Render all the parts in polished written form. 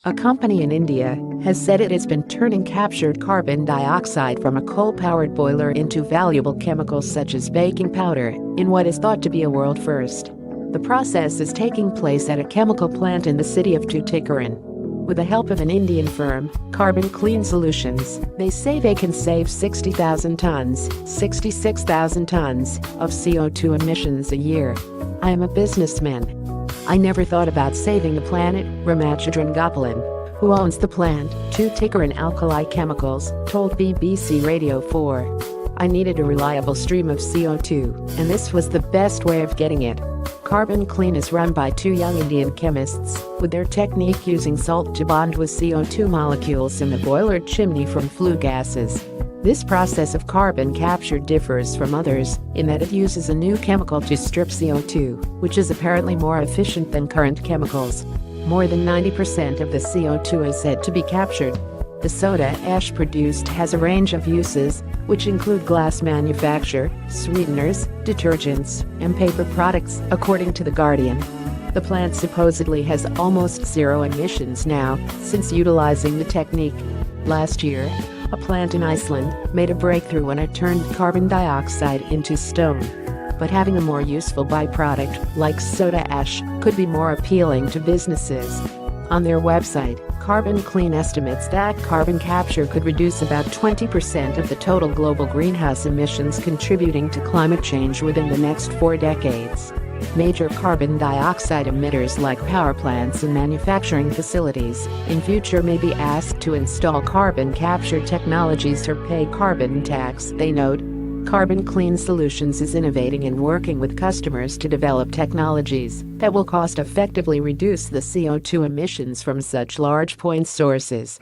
A company in India has said it has been turning captured carbon dioxide from a coal-powered boiler into valuable chemicals such as baking powder in what is thought to be a world first. The process is taking place at a chemical plant in the city of Tuticorin. With the help of an Indian firm, Carbon Clean Solutions, they say they can save 66,000 tons of CO2 emissions a year. I am a businessman. I never thought about saving the planet, Ramachandran Gopalan, who owns the plant, Tuticorin Alkali Chemicals, told BBC Radio 4. I needed a reliable stream of CO2, and this was the best way of getting it. Carbon Clean is run by two young Indian chemists, with their technique using salt to bond with CO2 molecules in the boiler chimney from flue gases. This process of carbon capture differs from others in that it uses a new chemical to strip CO2, which is apparently more efficient than current chemicals. More than 90% of the CO2 is said to be captured. The soda ash produced has a range of uses, which include glass manufacture, sweeteners, detergents, and paper products, according to The Guardian. The plant supposedly has almost zero emissions now, since utilizing the technique. Last year, a plant in Iceland made a breakthrough when it turned carbon dioxide into stone. But having a more useful byproduct, like soda ash, could be more appealing to businesses. On their website, Carbon Clean estimates that carbon capture could reduce about 20% of the total global greenhouse emissions, contributing to climate change within the next 4 decades. Major carbon dioxide emitters like power plants and manufacturing facilities in future may be asked to install carbon capture technologies or pay carbon tax, they note. Carbon Clean Solutions is innovating and working with customers to develop technologies that will cost-effectively reduce the CO2 emissions from such large point sources.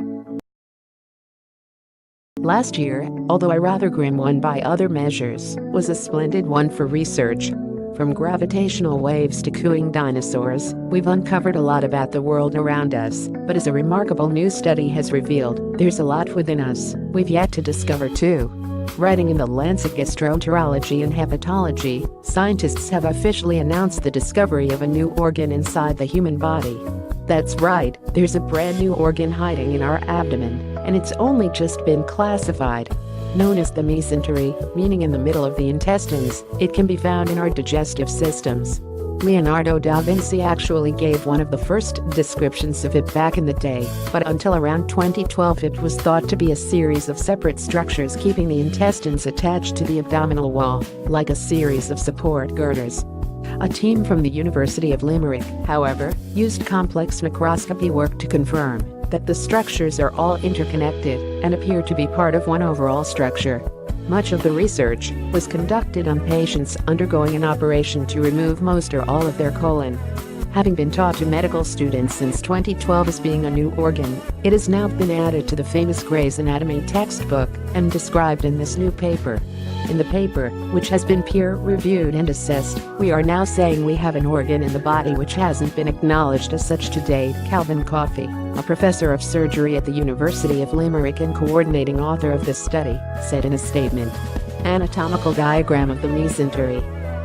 Last year, although a rather grim one by other measures, was a splendid one for research. From gravitational waves to cooing dinosaurs, we've uncovered a lot about the world around us, but as a remarkable new study has revealed, there's a lot within us we've yet to discover too. Writing in the Lancet Gastroenterology and Hepatology, scientists have officially announced the discovery of a new organ inside the human body. That's right, there's a brand new organ hiding in our abdomen, and it's only just been classified. Known as the mesentery, meaning in the middle of the intestines, it can be found in our digestive systems. Leonardo da Vinci actually gave one of the first descriptions of it back in the day, but until around 2012 it was thought to be a series of separate structures keeping the intestines attached to the abdominal wall, like a series of support girders. A team from the University of Limerick, however, used complex microscopy work to confirm that the structures are all interconnected and appear to be part of one overall structure. Much of the research was conducted on patients undergoing an operation to remove most or all of their colon. Having been taught to medical students since 2012 as being a new organ, it has now been added to the famous Gray's Anatomy textbook and described in this new paper. In the paper, which has been peer-reviewed and assessed, we are now saying we have an organ in the body which hasn't been acknowledged as such to date. Calvin Coffey, a professor of surgery at the University of Limerick and coordinating author of this study, said in a statement. Anatomical diagram of the mesentery.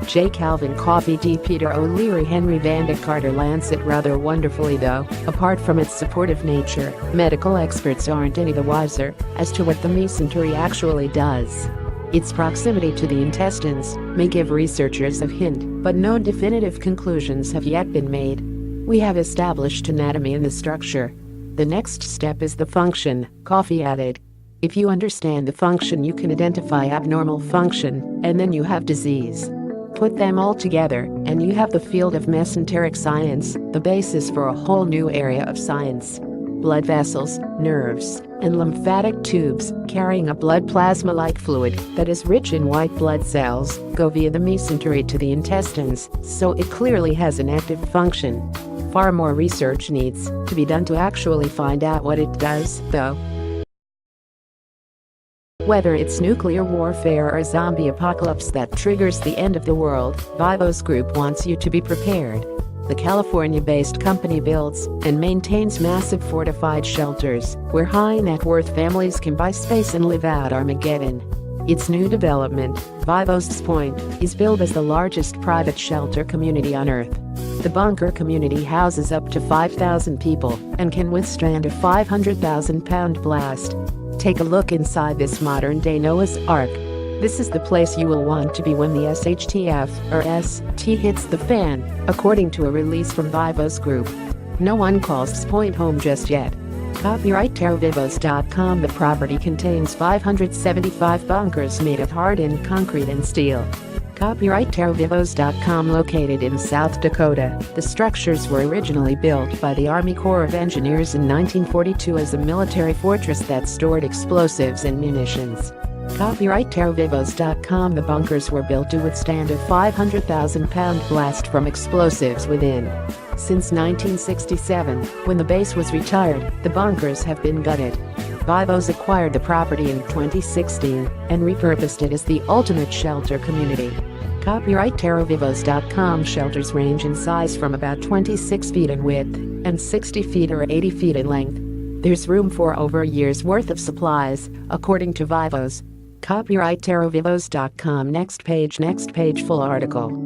J. Calvin Coffey D. Peter O'Leary Henry Van de Carter Lancet. Rather wonderfully though, apart from its supportive nature, medical experts aren't any the wiser as to what the mesentery actually does. Its proximity to the intestines may give researchers a hint, but no definitive conclusions have yet been made. We have established anatomy and the structure. The next step is the function, Coffey added. If you understand the function, you can identify abnormal function, and then you have disease. Put them all together, and you have the field of mesenteric science, the basis for a whole new area of science. Blood vessels, nerves, and lymphatic tubes carrying a blood plasma-like fluid that is rich in white blood cells go via the mesentery to the intestines, so it clearly has an active function. Far more research needs to be done to actually find out what it does, though. Whether it's nuclear warfare or a zombie apocalypse that triggers the end of the world, Vivos Group wants you to be prepared. The California-based company builds and maintains massive fortified shelters where high-net-worth families can buy space and live out Armageddon. Its new development, Vivos Point, is billed as the largest private shelter community on Earth. The bunker community houses up to 5,000 people and can withstand a 500,000-pound blast. Take a look inside this modern-day Noah's Ark. This is the place you will want to be when the SHTF or ST hits the fan, according to a release from Vivos Group. No one calls this point home just yet. Copyright terravivos.com. The property contains 575 bunkers made of hardened concrete and steel. Copyright terravivos.com. Located in South Dakota, the structures were originally built by the Army Corps of Engineers in 1942 as a military fortress that stored explosives and munitions. Copyright terravivos.com. The bunkers were built to withstand a 500,000-pound blast from explosives within. Since 1967, when the base was retired, the bunkers have been gutted. Vivos acquired the property in 2016 and repurposed it as the ultimate shelter community. Copyright terravivos.com. Shelters range in size from about 26 feet in width and 60 feet or 80 feet in length. There's room for over a year's worth of supplies, according to Vivos. Copyright terravivos.com. Next page, full article.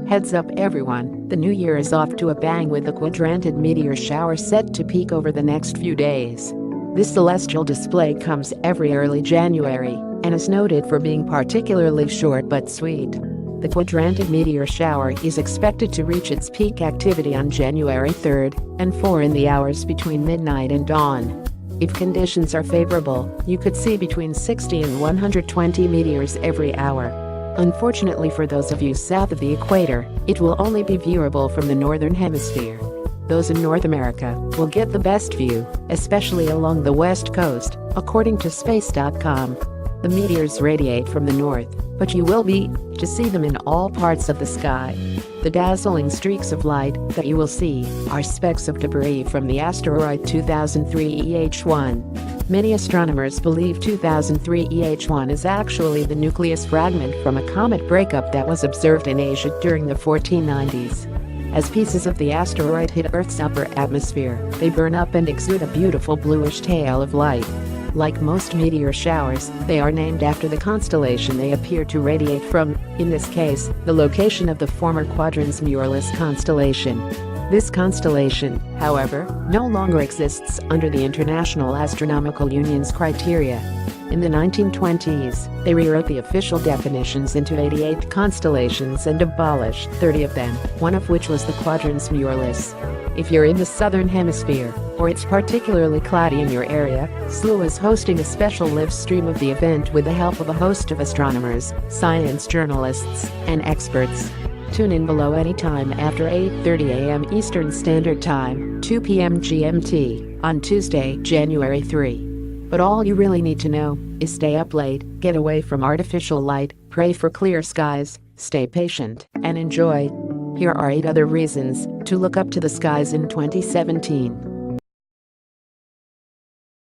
Heads up everyone, the new year is off to a bang with the Quadrantid meteor shower set to peak over the next few days. This celestial display comes every early January and is noted for being particularly short but sweet. The Quadrantid meteor shower is expected to reach its peak activity on January 3rd and 4 in the hours between midnight and dawn. If conditions are favorable, you could see between 60 and 120 meteors every hour. Unfortunately for those of you south of the equator, it will only be viewable from the northern hemisphere. Those in North America will get the best view, especially along the west coast, according to space.com. The meteors radiate from the north, but you will be to see them in all parts of the sky. The dazzling streaks of light that you will see are specks of debris from the asteroid 2003 EH1. Many astronomers believe 2003 EH1 is actually the nucleus fragment from a comet breakup that was observed in Asia during the 1490s. As pieces of the asteroid hit Earth's upper atmosphere, they burn up and exude a beautiful bluish tail of light. Like most meteor showers, they are named after the constellation they appear to radiate from, in this case, the location of the former Quadrantid constellation. This constellation, however, no longer exists under the International Astronomical Union's criteria. In the 1920s, they rewrote the official definitions into 88 constellations and abolished 30 of them, one of which was the Quadrantid. If you're in the southern hemisphere, or it's particularly cloudy in your area, SLU is hosting a special live stream of the event with the help of a host of astronomers, science journalists, and experts. Tune in below anytime after 8:30 a.m. Eastern Standard Time, 2 p.m. GMT, on Tuesday, January 3. But all you really need to know is stay up late, get away from artificial light, pray for clear skies, stay patient, and enjoy. Here are 8 other reasons to look up to the skies in 2017.